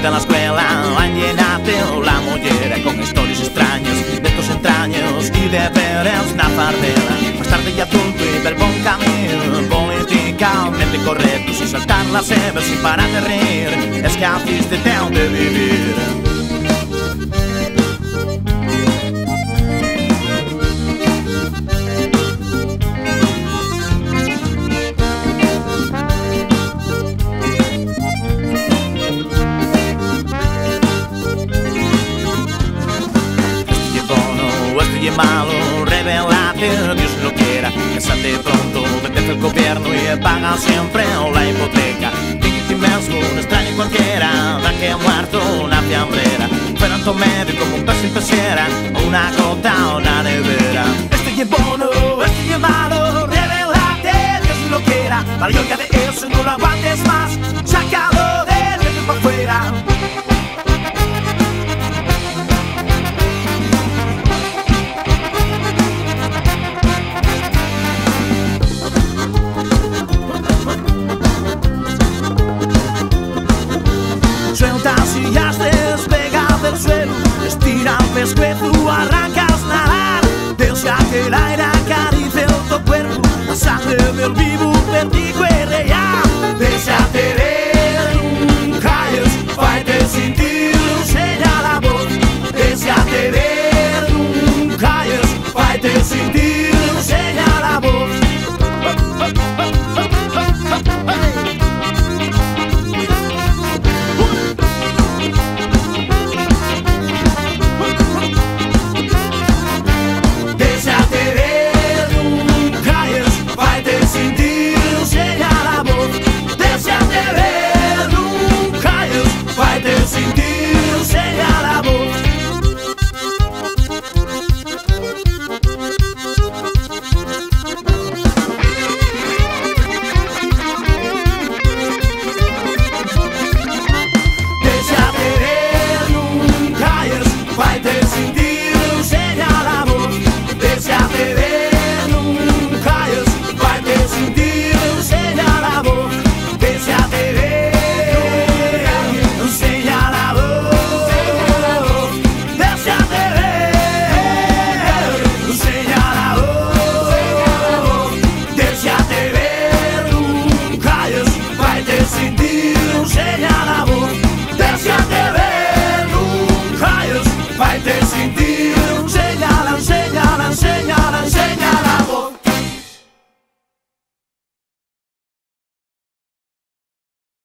De la escuela han llenado la mollera con historias extrañas de tus entraños y de veres una fardela. Más tarde ya adulto y del buen camino, políticamente correcto, sin saltar las hebras, sin parar de reír, es que haciste tiempo de vivir. Y malo, revelate, Dios lo quiera. Cásate pronto, vete al gobierno y paga siempre la hipoteca. Dígate mesmo, un extraño cualquiera, da que ha muerto una fiambrera. Pero en tu medio como un pez sin pecera, una gota o una nevera. Este es bueno, este es malo.